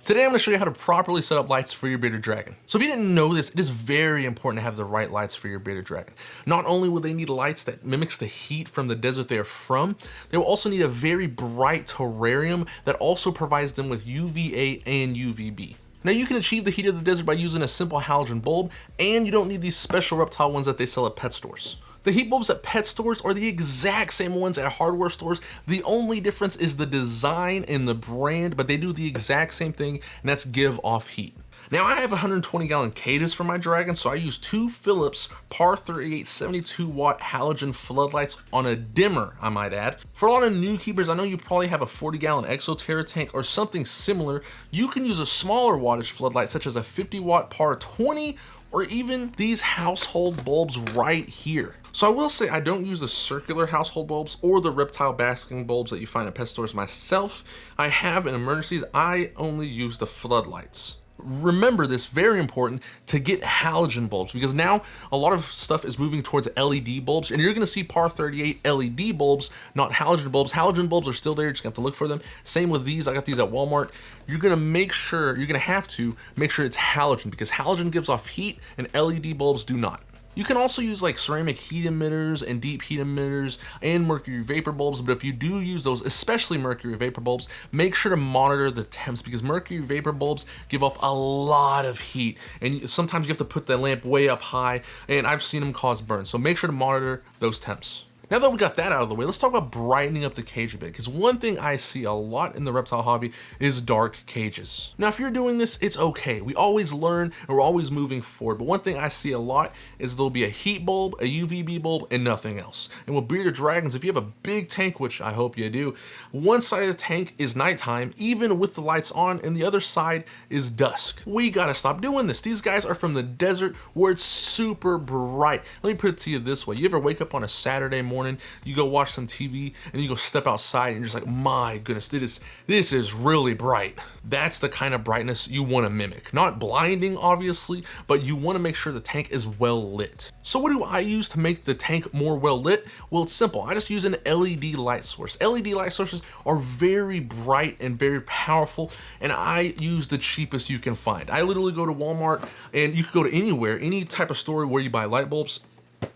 Today I'm going to show you how to properly set up lights for your bearded dragon. So if you didn't know this, it is very important to have the right lights for your bearded dragon. Not only will they need lights that mimics the heat from the desert they are from, they will also need a very bright terrarium that also provides them with UVA and UVB. Now you can achieve the heat of the desert by using a simple halogen bulb, and you don't need these special reptile ones that they sell at pet stores. The heat bulbs at pet stores are the exact same ones at hardware stores. The only difference is the design and the brand, but they do the exact same thing, and that's give off heat. Now I have 120-gallon cages for my dragon, so I use two Philips Par 38 72-watt halogen floodlights on a dimmer, I might add. For a lot of new keepers, I know you probably have a 40-gallon Exoterra tank or something similar. You can use a smaller wattage floodlight, such as a 50-watt Par 20, or even these household bulbs right here. So I will say I don't use the circular household bulbs or the reptile basking bulbs that you find at pet stores myself. I have in emergencies, I only use the floodlights. Remember this, very important, to get halogen bulbs, because now a lot of stuff is moving towards LED bulbs, and you're going to see Par 38 LED bulbs, not halogen bulbs. Halogen bulbs are still there, you just have to look for them. Same with these, I got these at Walmart. You're going to have to make sure it's halogen, because halogen gives off heat and LED bulbs do not. You can also use like ceramic heat emitters and deep heat emitters and mercury vapor bulbs, but if you do use those, especially mercury vapor bulbs, make sure to monitor the temps, because mercury vapor bulbs give off a lot of heat, and sometimes you have to put the lamp way up high, and I've seen them cause burns, so make sure to monitor those temps. Now that we got that out of the way, let's talk about brightening up the cage a bit, because one thing I see a lot in the reptile hobby is dark cages. Now if you're doing this, it's okay. We always learn and we're always moving forward, but one thing I see a lot is there'll be a heat bulb, a UVB bulb, and nothing else. And with bearded dragons, if you have a big tank, which I hope you do, one side of the tank is nighttime, even with the lights on, and the other side is dusk. We gotta stop doing this. These guys are from the desert where it's super bright. Let me put it to you this way. You ever wake up on a Saturday morning, you go watch some TV, and you go step outside and you're just like, my goodness, this is really bright. That's the kind of brightness you want to mimic. Not blinding, obviously, but you want to make sure the tank is well lit. So what do I use to make the tank more well lit? Well, it's simple. I just use an LED light source. LED light sources are very bright and very powerful, and I use the cheapest you can find. I literally go to Walmart, and you could go to anywhere, any type of store where you buy light bulbs.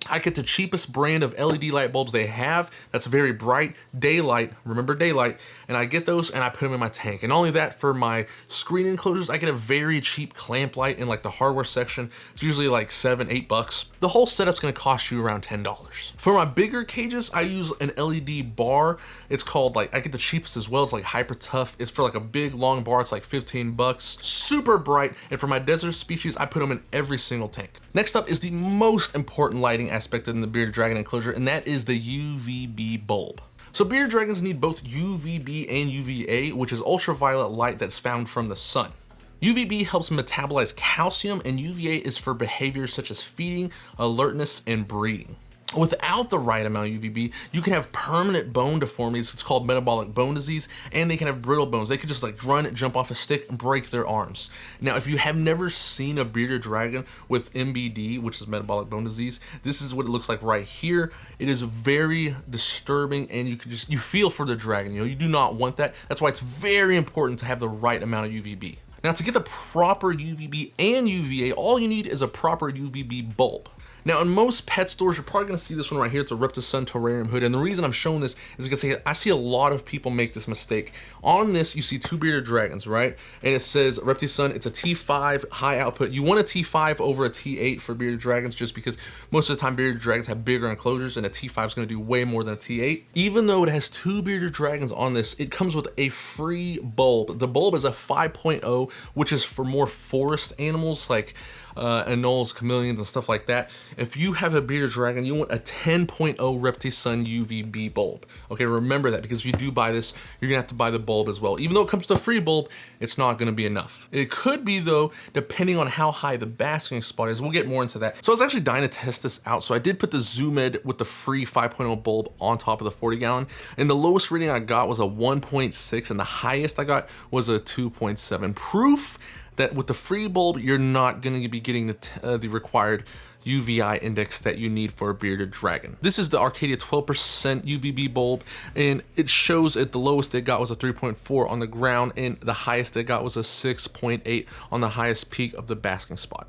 I get the cheapest brand of LED light bulbs they have that's very bright, daylight, remember daylight, and I get those and I put them in my tank. And not only that, for my screen enclosures, I get a very cheap clamp light in like the hardware section. It's usually like $7-8. The whole setup's gonna cost you around $10. For my bigger cages, I use an LED bar. It's called, like, I get the cheapest as well. It's like Hyper Tough. It's for like a big long bar. It's like $15. Super bright. And for my desert species, I put them in every single tank. Next up is the most important lighting aspect in the bearded dragon enclosure, and that is the UVB bulb. So bearded dragons need both UVB and UVA, which is ultraviolet light that's found from the sun. UVB helps metabolize calcium, and UVA is for behaviors such as feeding, alertness, and breeding. Without the right amount of UVB, you can have permanent bone deformities. It's called metabolic bone disease, and they can have brittle bones. They could just like run, jump off a stick, and break their arms. Now, if you have never seen a bearded dragon with MBD, which is metabolic bone disease, this is what it looks like right here. It is very disturbing, and you feel for the dragon. You know, you do not want that. That's why it's very important to have the right amount of UVB. Now, to get the proper UVB and UVA, all you need is a proper UVB bulb. Now, in most pet stores, you're probably going to see this one right here. It's a Reptisun terrarium hood, and the reason I'm showing this is because I see a lot of people make this mistake. On this, you see two bearded dragons, right? And it says Reptisun, it's a T5 high output. You want a T5 over a T8 for bearded dragons, just because most of the time bearded dragons have bigger enclosures, and a T5 is going to do way more than a T8. Even though it has two bearded dragons on this, it comes with a free bulb. The bulb is a 5.0, which is for more forest animals like anoles, chameleons, and stuff like that. If you have a bearded dragon, you want a 10.0 Reptisun UVB bulb. Okay, remember that, because if you do buy this, you're gonna have to buy the bulb as well. Even though it comes with a free bulb, it's not gonna be enough. It could be though, depending on how high the basking spot is. We'll get more into that. So I was actually dying to test this out. So I did put the Zoom Ed with the free 5.0 bulb on top of the 40-gallon, and the lowest reading I got was a 1.6, and the highest I got was a 2.7. Proof that with the free bulb, you're not going to be getting the required UVI index that you need for a bearded dragon. This is the Arcadia 12% UVB bulb, and it shows at the lowest it got was a 3.4 on the ground, and the highest it got was a 6.8 on the highest peak of the basking spot.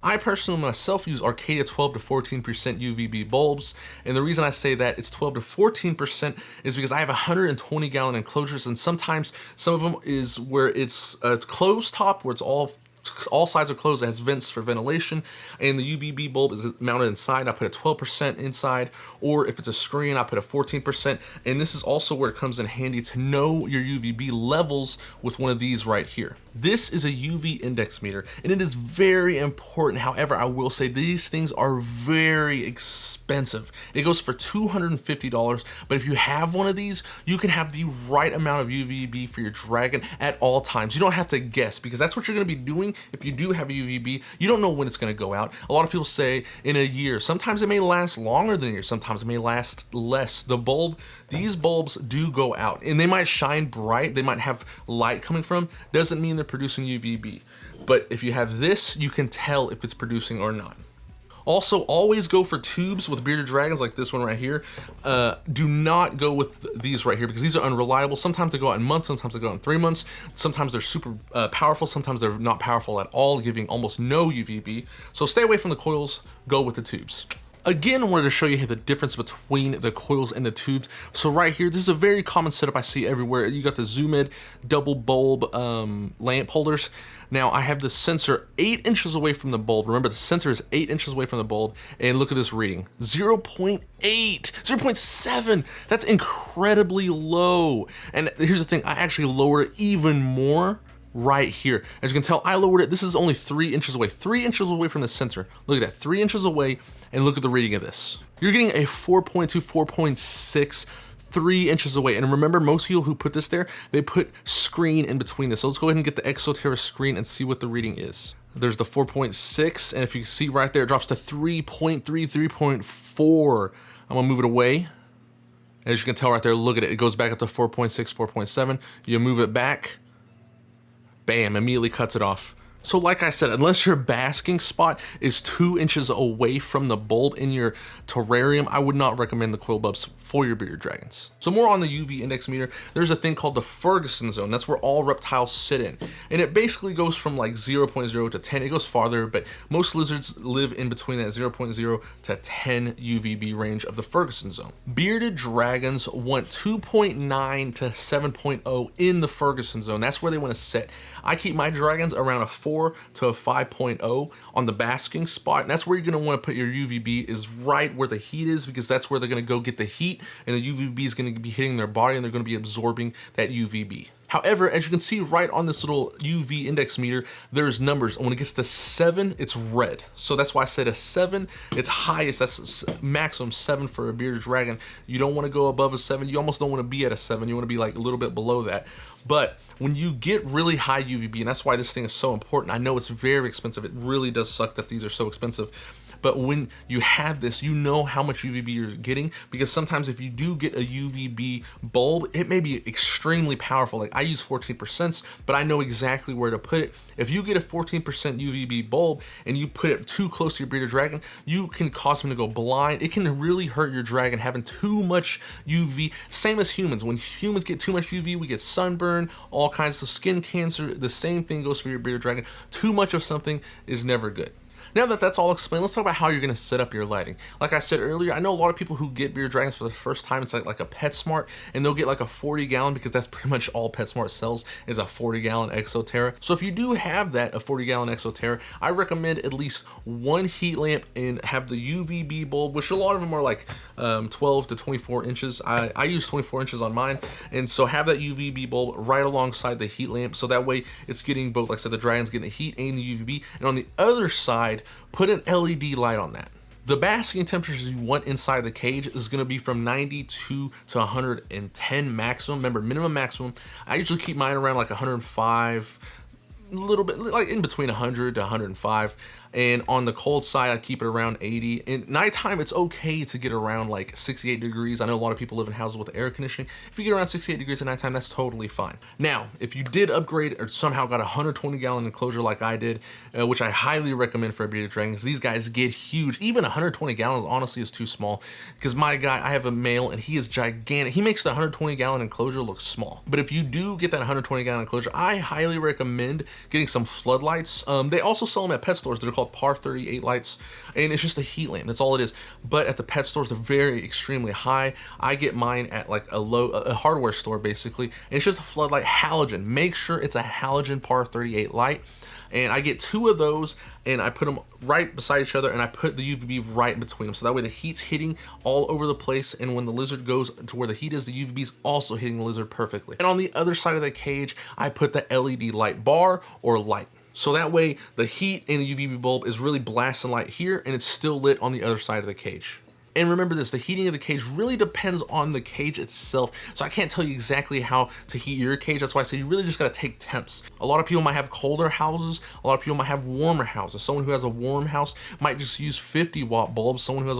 I personally myself use Arcadia 12 to 14% UVB bulbs, and the reason I say that it's 12 to 14% is because I have 120 gallon enclosures, and sometimes some of them is where it's a closed top, where it's all sides are closed, it has vents for ventilation, and the UVB bulb is mounted inside. I put a 12% inside, or if it's a screen, I put a 14%, and this is also where it comes in handy to know your UVB levels with one of these right here. This is a UV index meter, and it is very important. However, I will say these things are very expensive. It goes for $250, but if you have one of these, you can have the right amount of UVB for your dragon at all times. You don't have to guess, because that's what you're going to be doing. If you do have a UVB, you don't know when it's going to go out. A lot of people say in a year. Sometimes it may last longer than a year. Sometimes it may last less. These bulbs do go out, and they might shine bright. They might have light coming from. Doesn't mean they're producing UVB. But if you have this, you can tell if it's producing or not. Also, always go for tubes with bearded dragons like this one right here. Do not go with these right here, because these are unreliable. Sometimes they go out in months, sometimes they go out in 3 months. Sometimes they're super powerful, sometimes they're not powerful at all, giving almost no UVB. So stay away from the coils, go with the tubes. Again, I wanted to show you the difference between the coils and the tubes. So right here, this is a very common setup I see everywhere. You got the Zoomid double bulb lamp holders. Now I have the sensor 8 inches away from the bulb. Remember, the sensor is 8 inches away from the bulb, and look at this reading, 0.8, 0.7. That's incredibly low. And here's the thing, I actually lower it even more right here. As you can tell, I lowered it. This is only 3 inches away, 3 inches away from the sensor. Look at that, 3 inches away, and look at the reading of this. You're getting a 4.2, 4.6, 3 inches away. And remember, most people who put this there, they put screen in between this. So let's go ahead and get the Exoterra screen and see what the reading is. There's the 4.6, and if you can see right there, it drops to 3.3, 3.4. I'm gonna move it away. As you can tell right there, look at it. It goes back up to 4.6, 4.7. You move it back, bam, immediately cuts it off. So like I said, unless your basking spot is 2 inches away from the bulb in your terrarium, I would not recommend the coil bulbs for your bearded dragons. So more on the UV index meter, there's a thing called the Ferguson zone. That's where all reptiles sit in. And it basically goes from like 0.0 to 10. It goes farther, but most lizards live in between that 0.0 to 10 UVB range of the Ferguson zone. Bearded dragons want 2.9 to 7.0 in the Ferguson zone. That's where they want to sit. I keep my dragons around a 4 to a 5.0 on the basking spot, and that's where you're going to want to put your UVB, is right where the heat is, because that's where they're going to go get the heat, and the UVB is going to be hitting their body, and they're going to be absorbing that UVB. However, as you can see right on this little UV index meter, there's numbers, and when it gets to 7, it's red. So that's why I said a 7, it's highest, that's maximum 7 for a bearded dragon. You don't want to go above a 7, you almost don't want to be at a 7, you want to be like a little bit below that. But when you get really high UVB, and that's why this thing is so important, I know it's very expensive, it really does suck that these are so expensive, but when you have this, you know how much UVB you're getting, because sometimes if you do get a UVB bulb, it may be extremely powerful. Like I use 14%, but I know exactly where to put it. If you get a 14% UVB bulb and you put it too close to your bearded dragon, you can cause him to go blind. It can really hurt your dragon having too much UV. Same as humans. When humans get too much UV, we get sunburn, all kinds of skin cancer. The same thing goes for your bearded dragon. Too much of something is never good. Now that that's all explained, let's talk about how you're going to set up your lighting. Like I said earlier, I know a lot of people who get bearded dragons for the first time. It's like a PetSmart, and they'll get like a 40-gallon, because that's pretty much all PetSmart sells is a 40-gallon Exoterra. So if you do have that, a 40-gallon Exoterra, I recommend at least one heat lamp and have the UVB bulb, which a lot of them are like 12 to 24 inches. I use 24 inches on mine, and so have that UVB bulb right alongside the heat lamp, so that way it's getting both, like I said, the dragon's getting the heat and the UVB, and on the other side, put an LED light on that. The basking temperatures you want inside the cage is going to be from 92 to 110 maximum. Remember, minimum, maximum. I usually keep mine around like 105, a little bit like in between 100 to 105. And on the cold side, I keep it around 80. In nighttime, it's okay to get around like 68 degrees. I know a lot of people live in houses with air conditioning. If you get around 68 degrees at nighttime, that's totally fine. Now, if you did upgrade or somehow got a 120-gallon enclosure like I did, which I highly recommend for a bearded dragon, because these guys get huge. Even 120 gallons honestly is too small, because my guy, I have a male and he is gigantic. He makes the 120-gallon enclosure look small. But if you do get that 120-gallon enclosure, I highly recommend getting some floodlights. They also sell them at pet stores. They're called Par 38 lights, and it's just a heat lamp. That's all it is. But at the pet stores, they're very extremely high. I get mine at like a hardware store basically, and it's just a floodlight halogen. Make sure it's a halogen Par 38 light. And I get 2 of those, and I put them right beside each other, and I put the UVB right in between them. So that way the heat's hitting all over the place, and when the lizard goes to where the heat is, the UVB is also hitting the lizard perfectly. And on the other side of the cage, I put the LED light bar or light. So that way the heat in the UVB bulb is really blasting light here, and it's still lit on the other side of the cage. And remember this, the heating of the cage really depends on the cage itself. So I can't tell you exactly how to heat your cage. That's why I say you really just gotta take temps. A lot of people might have colder houses. A lot of people might have warmer houses. Someone who has a warm house might just use 50-watt bulbs. Someone who has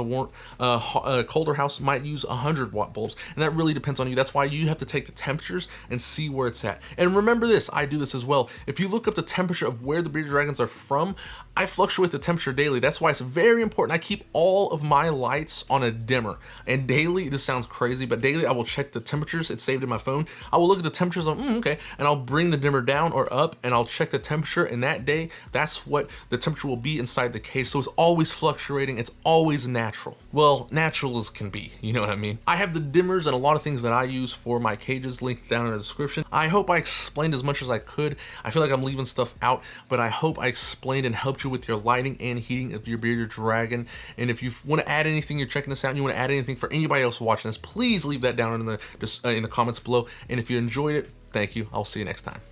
a colder house might use 100-watt bulbs. And that really depends on you. That's why you have to take the temperatures and see where it's at. And remember this, I do this as well. If you look up the temperature of where the bearded dragons are from, I fluctuate the temperature daily. That's why it's very important. I keep all of my lights on a dimmer, and daily, this sounds crazy, but daily I will check the temperatures. It's saved in my phone. I will look at the temperatures on okay, and I'll bring the dimmer down or up, and I'll check the temperature, and that day that's what the temperature will be inside the cage. So it's always fluctuating. It's always natural. Well, natural as can be, you know what I mean? I have the dimmers and a lot of things that I use for my cages linked down in the description. I hope I explained as much as I could. I feel like I'm leaving stuff out, but I hope I explained and helped you with your lighting and heating of your bearded dragon. And if you want to add anything, you're checking this out, and you want to add anything for anybody else watching this, please leave that down in the comments below. And if you enjoyed it, thank you. I'll see you next time.